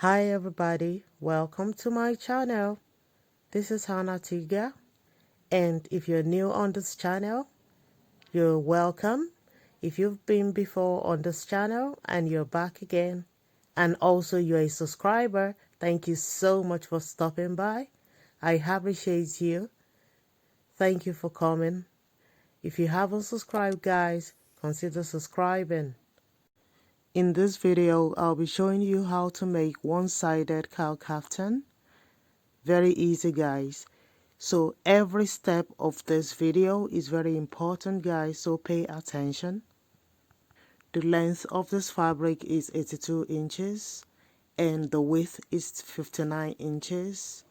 Hi everybody, welcome to my channel. This is Tega, and if you're new on this channel, you're welcome. If you've been before on this channel and you're back again, and also you're a subscriber, thank you so much for stopping by. I appreciate you. Thank you for coming. If you haven't subscribed, guys, consider subscribing. In this video, I'll be showing you how to make one-sided cowl kaftan. Very easy, guys. So every step of this video is very important, guys, so pay attention. The length of this fabric is 82 inches and the width is 59 inches.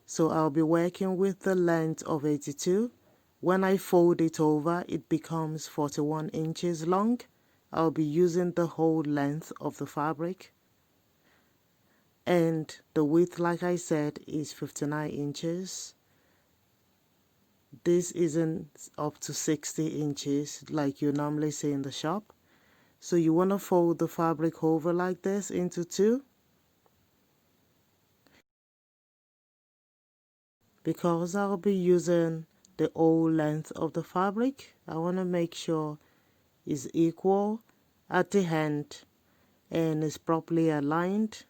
So I'll be working with the length of 82. When I fold it over, it becomes 41 inches long. I'll be using the whole length of the fabric. And the width, like I said, is 59 inches. This isn't up to 60 inches like you normally see in the shop. So you want to fold the fabric over like this into two. Because I'll be using the whole length of the fabric, I want to make sure it's equal at the end and is properly aligned.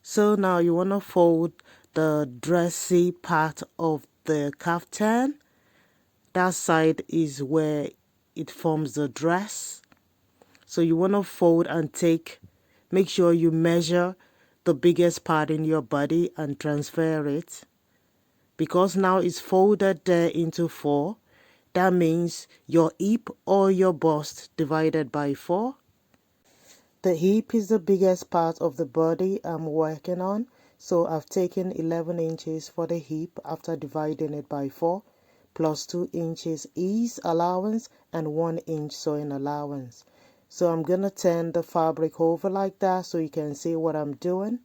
So now you want to fold the dressy part of the kaftan. That side is where it forms the dress. So you want to fold and make sure you measure the biggest part in your body and transfer it. Because now it's folded there into 4, that means your hip or your bust divided by 4. The hip is the biggest part of the body I'm working on, so I've taken 11 inches for the hip after dividing it by 4, plus 2 inches ease allowance and 1 inch sewing allowance. So I'm going to turn the fabric over like that so you can see what I'm doing.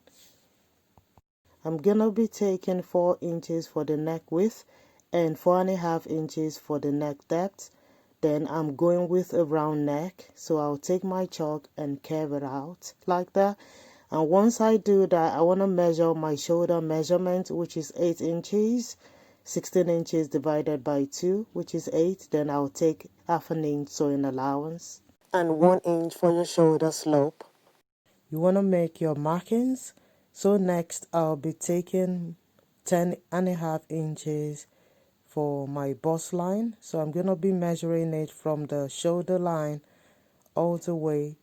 I'm going to be taking 4 inches for the neck width and 4.5 inches for the neck depth. Then I'm going with a round neck, so I'll take my chalk and curve it out like that. And once I do that, I want to measure my shoulder measurement, which is 8 inches. 16 inches divided by 2, which is 8. Then I'll take half an inch sewing allowance. And 1 inch for your shoulder slope. You want to make your markings. So next I'll be taking 10.5 inches for my bust line. So I'm going to be measuring it from the shoulder line all the way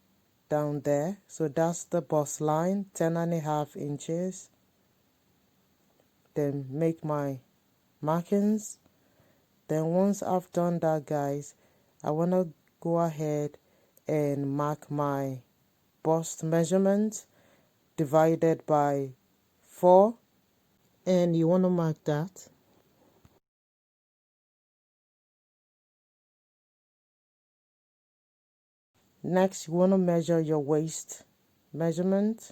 down there. So that's the bust line, 10.5 inches. Then make my markings. Then once I've done that, guys, I want to go ahead and mark my bust measurement divided by 4, and you want to mark that. Next, you want to measure your waist measurement.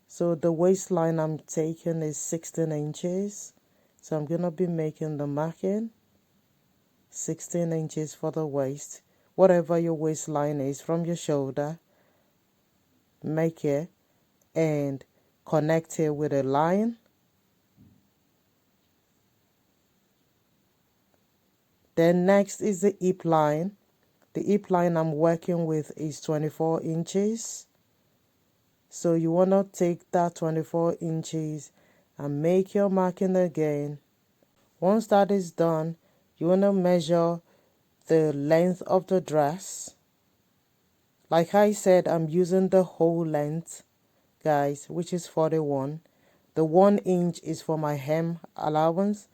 So the waistline I'm taking is 16 inches. So I'm going to be making the marking 16 inches for the waist. Whatever your waistline is from your shoulder, make it and connect it with a line. Then next is the hip line. The hip line I'm working with is 24 inches. So you want to take that 24 inches and make your marking again. Once that is done, you want to measure the length of the dress. Like I said, I'm using the whole length, guys, which is 41. The 1 inch is for my hem allowance,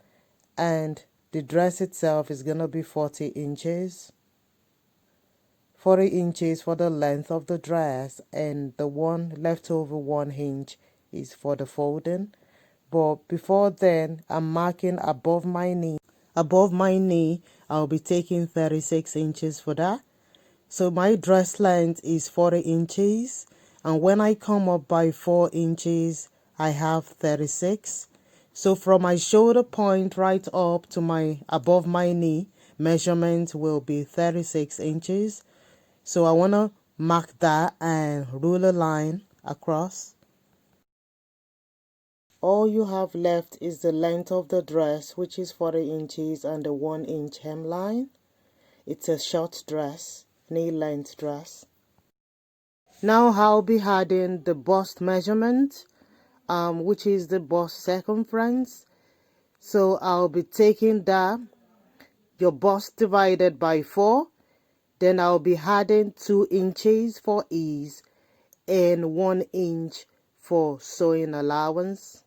and the dress itself is going to be 40 inches. 40 inches for the length of the dress, and the one left over 1 inch is for the folding. But before then, I'm marking above my knee. Above my knee, I'll be taking 36 inches for that. So my dress length is 40 inches, and when I come up by 4 inches, I have 36. So from my shoulder point right up to my above my knee, measurement will be 36 inches. So I want to mark that and rule a line across. All you have left is the length of the dress, which is 40 inches, and the 1-inch hemline. It's a short dress, knee-length dress. Now I'll be adding the bust measurement, which is the bust circumference. So I'll be taking that, your bust divided by 4, then I'll be adding 2 inches for ease and 1 inch for sewing allowance.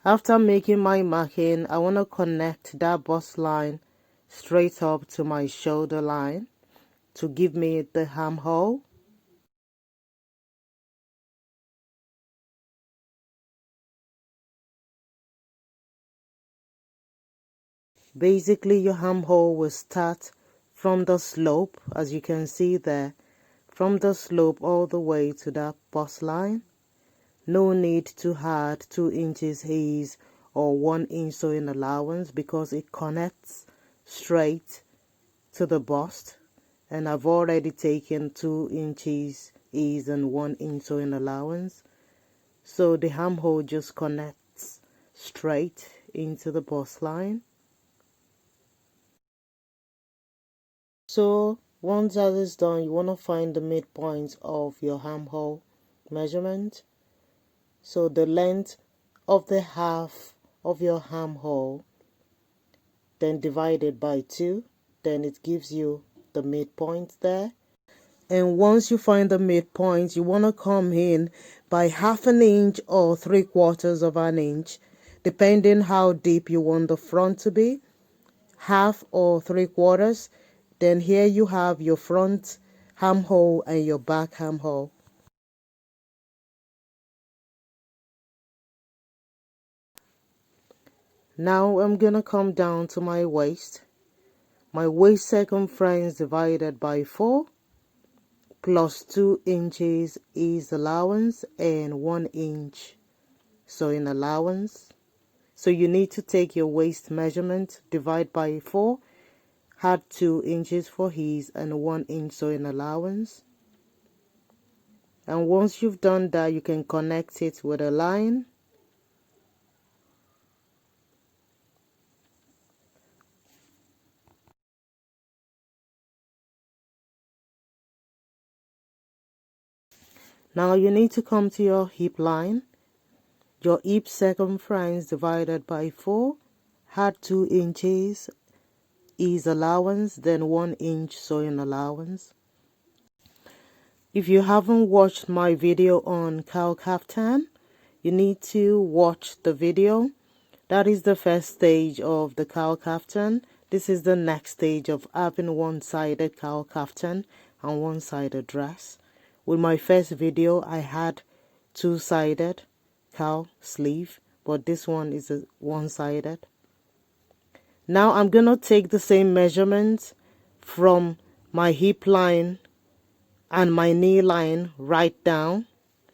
After making my marking, I want to connect that bust line straight up to my shoulder line to give me the armhole. Basically, your armhole will start from the slope, as you can see there, from the slope all the way to that bust line. No need to add 2 inches ease or 1 inch sewing allowance because it connects straight to the bust, and I've already taken 2 inches ease and 1 inch sewing allowance, so the armhole just connects straight into the bust line. So once that is done, you want to find the midpoint of your armhole measurement. So the length of the half of your armhole, then divided by 2, then it gives you the midpoint there. And once you find the midpoint, you want to come in by 1/2 inch or 3/4 of an inch, depending how deep you want the front to be, 1/2 or 3/4. Then here you have your front armhole and your back armhole. Now I'm gonna come down to my waist. My waist circumference divided by 4 plus 2 inches is allowance and 1 inch sewing allowance. So you need to take your waist measurement, divide by 4, add 2 inches for ease and 1 inch sewing allowance. And once you've done that, you can connect it with a line. Now you need to come to your hip line. Your hip circumference divided by 4, add 2 inches ease allowance, then 1 inch sewing allowance. If you haven't watched my video on COWL KAFTAN, you need to watch the video. That is the first stage of the COWL KAFTAN. This is the next stage of having one-sided COWL KAFTAN and one-sided dress. With my first video, I had two-sided cowl sleeve, but this one is a one-sided. Now I'm gonna take the same measurements from my hip line and my knee line right down.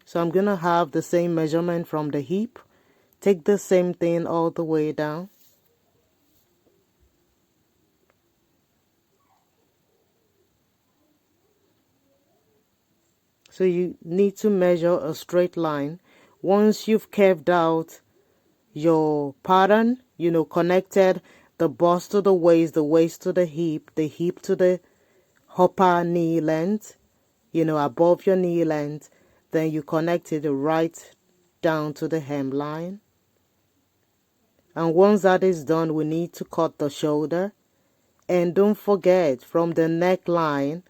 So I'm gonna have the same measurement from the hip, take the same thing all the way down. So you need to measure a straight line. Once you've carved out your pattern, connected the bust to the waist to the hip to the upper knee length, above your knee length, then you connect it right down to the hemline. And once that is done, we need to cut the shoulder. And don't forget, from the neckline,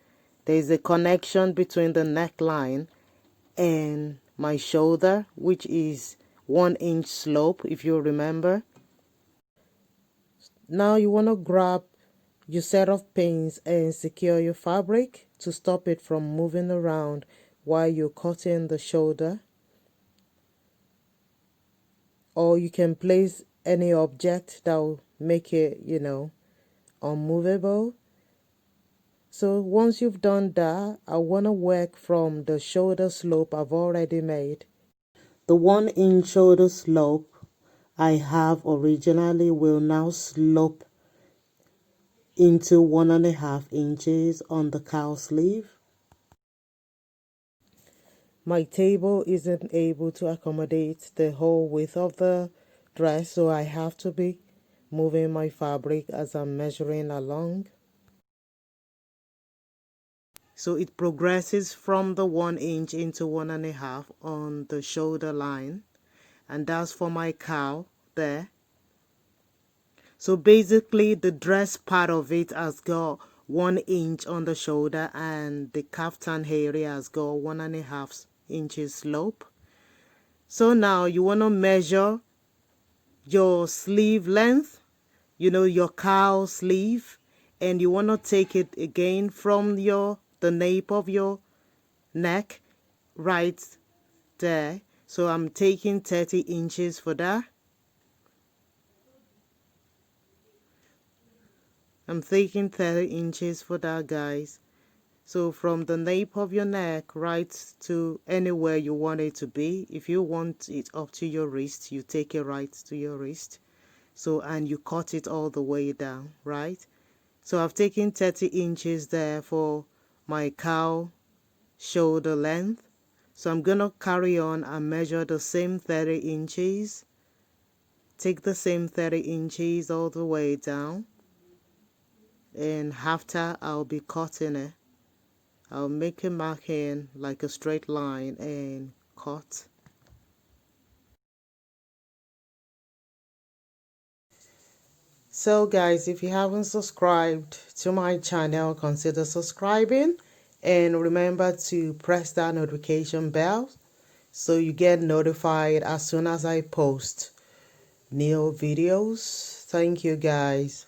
there is a connection between the neckline and my shoulder, which is 1 inch slope, if you remember. Now you want to grab your set of pins and secure your fabric to stop it from moving around while you're cutting the shoulder. Or you can place any object that will make it, unmovable. So once you've done that, I want to work from the shoulder slope I've already made. The 1 inch shoulder slope, I have originally will now slope into 1.5 inches on the cowl sleeve. My table isn't able to accommodate the whole width of the dress, so I have to be moving my fabric as I'm measuring along. So it progresses from the 1 inch into 1.5 on the shoulder line, and that's for my cowl there. So basically the dress part of it has got 1 inch on the shoulder, and the kaftan area has got 1.5 inches slope. So now you want to measure your sleeve length, your cowl sleeve, and you want to take it again from the nape of your neck right there. So I'm taking 30 inches for that. I'm taking 30 inches for that, guys. So from the nape of your neck right to anywhere you want it to be. If you want it up to your wrist, you take it right to your wrist. So, and you cut it all the way down, right? So I've taken 30 inches there for my cowl shoulder length. So I'm going to carry on and measure the same 30 inches. Take the same 30 inches all the way down. And after I'll be cutting it, I'll make a marking like a straight line and cut. So guys, if you haven't subscribed to my channel, consider subscribing, and remember to press that notification bell so you get notified as soon as I post new videos. Thank you guys.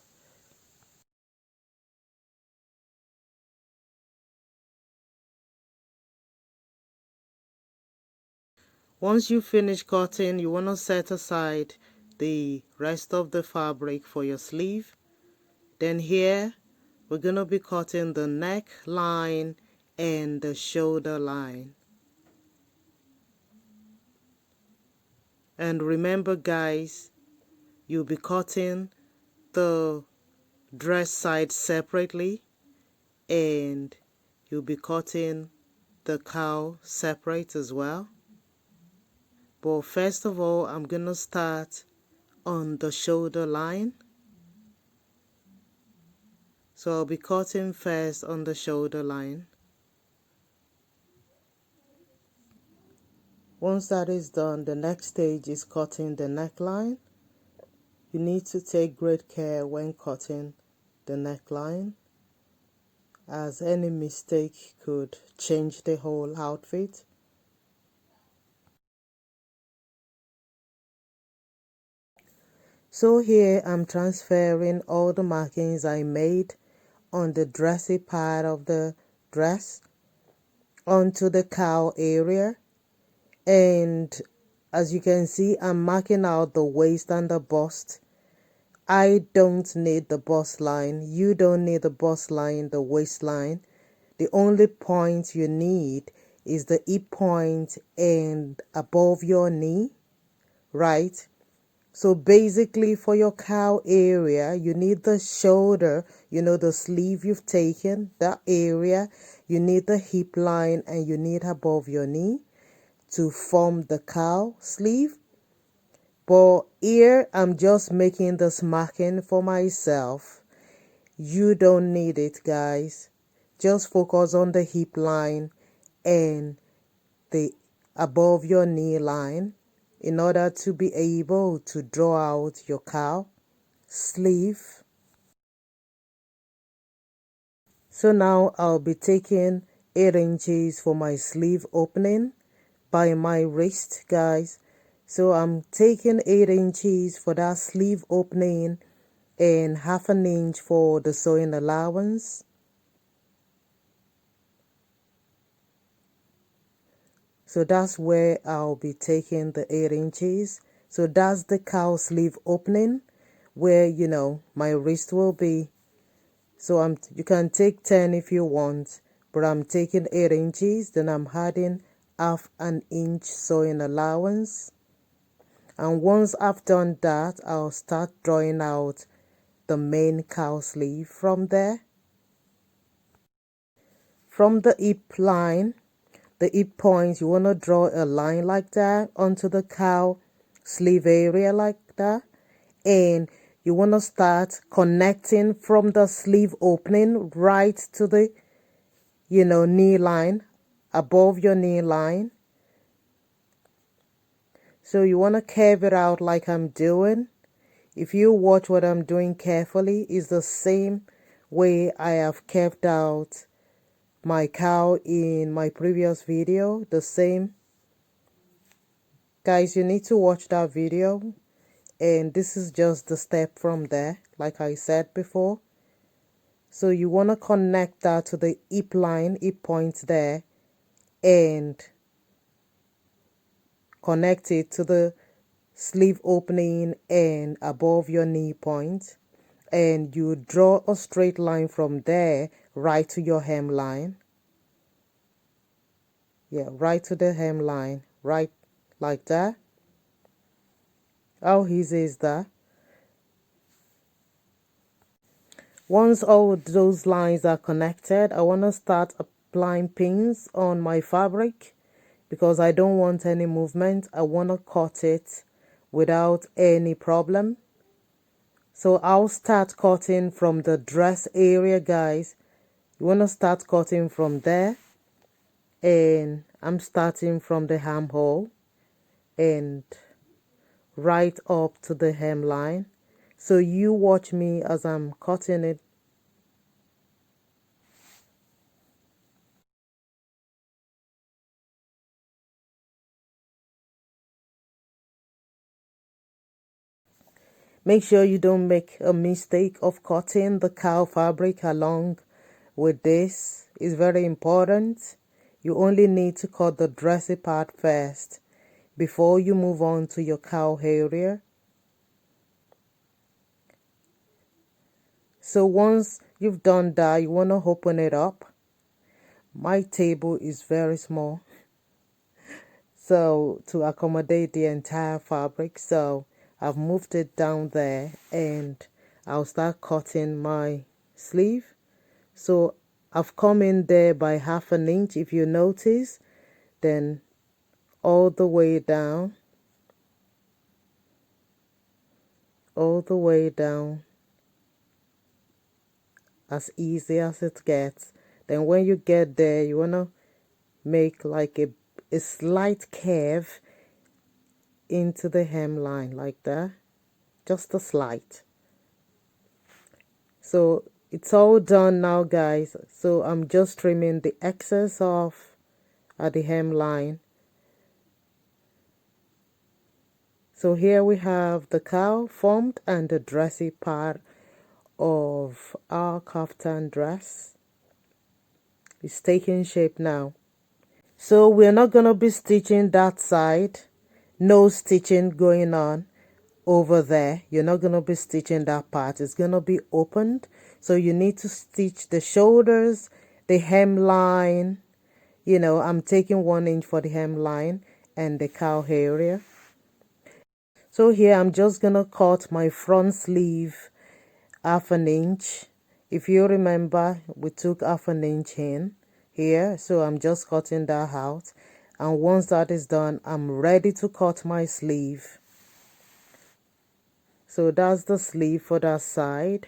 Once you finish cutting, you want to set aside the rest of the fabric for your sleeve. Then here we're going to be cutting the neck line and the shoulder line. And remember guys, you'll be cutting the dress side separately, and you'll be cutting the cowl separate as well. But first of all, I'm going to start on the shoulder line. So I'll be cutting first on the shoulder line. Once that is done, the next stage is cutting the neckline. You need to take great care when cutting the neckline, as any mistake could change the whole outfit. So here I'm transferring all the markings I made on the dressy part of the dress onto the cowl area, and as you can see, I'm marking out the waist and the bust. I don't need the bust line. You don't need the bust line, the waistline. The only point you need is the hip point and above your knee, right? So basically for your cowl area, you need the shoulder, the sleeve you've taken, that area. You need the hip line and you need above your knee to form the cowl sleeve. But here I'm just making this marking for myself. You don't need it, guys. Just focus on the hip line and the above your knee line in order to be able to draw out your cowl sleeve. So now I'll be taking 8 inches for my sleeve opening by my wrist, guys. So I'm taking 8 inches for that sleeve opening and 1/2 inch for the sewing allowance. So that's where I'll be taking the 8 inches. So that's the cowl sleeve opening where, my wrist will be. So you can take 10 if you want, but I'm taking 8 inches. Then I'm adding 1/2 inch sewing allowance. And once I've done that, I'll start drawing out the main cowl sleeve from there. From the hip line, the hip point, you want to draw a line like that onto the cowl sleeve area like that. And you want to start connecting from the sleeve opening right to the, knee line, above your knee line. So you want to curve it out like I'm doing. If you watch what I'm doing carefully, it's the same way I have curved out my cowl in my previous video. The same. Guys, you need to watch that video. And this is just the step from there, like I said before. So you want to connect that to the hip line, hip point there, and connect it to the sleeve opening and above your knee point. And you draw a straight line from there right to your hemline. Yeah, right to the hemline, right like that. How easy is that? Once all those lines are connected, I want to start applying pins on my fabric because I don't want any movement. I want to cut it without any problem. So I'll start cutting from the dress area, guys. You want to start cutting from there. And I'm starting from the armhole and right up to the hemline. So you watch me as I'm cutting it. Make sure you don't make a mistake of cutting the cowl fabric along with this. It's very important. You only need to cut the dressy part first before you move on to your cowl area. So once you've done that, you want to open it up. My table is very small, so to accommodate the entire fabric, so I've moved it down there and I'll start cutting my sleeve. So I've come in there by 1/2 inch, if you notice, then all the way down, as easy as it gets. Then when you get there, you want to make like a slight curve into the hemline like that, just a slight. So it's all done now, guys. So I'm just trimming the excess off at the hemline. So here we have the cowl formed and the dressy part of our kaftan dress. It's taking shape now. So we're not going to be stitching that side. No stitching going on over there. You're not going to be stitching that part. It's going to be opened. So you need to stitch the shoulders, the hemline. I'm taking 1 inch for the hemline and the cowl area. So here I'm just going to cut my front sleeve 1/2 inch. If you remember, we took 1/2 inch in here, so I'm just cutting that out. And once that is done, I'm ready to cut my sleeve. So that's the sleeve for that side.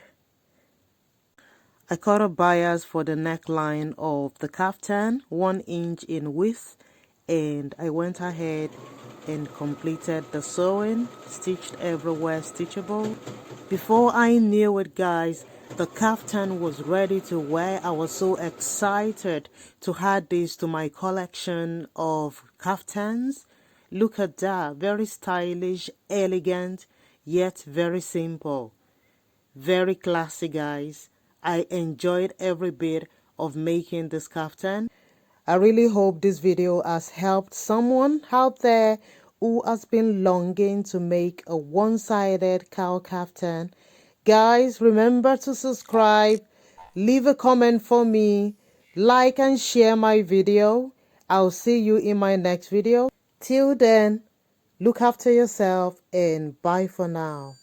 I cut a bias for the neckline of the kaftan, 1 inch in width, and I went ahead and completed the sewing, stitched everywhere stitchable. Before I knew it, guys, the kaftan was ready to wear. I was so excited to add this to my collection of kaftans. Look at that, very stylish, elegant, yet very simple. Very classy, guys. I enjoyed every bit of making this kaftan. I really hope this video has helped someone out there who has been longing to make a one-sided cowl kaftan. Guys, remember to subscribe, leave a comment for me, like and share my video. I'll see you in my next video. Till then, Look after yourself and bye for now.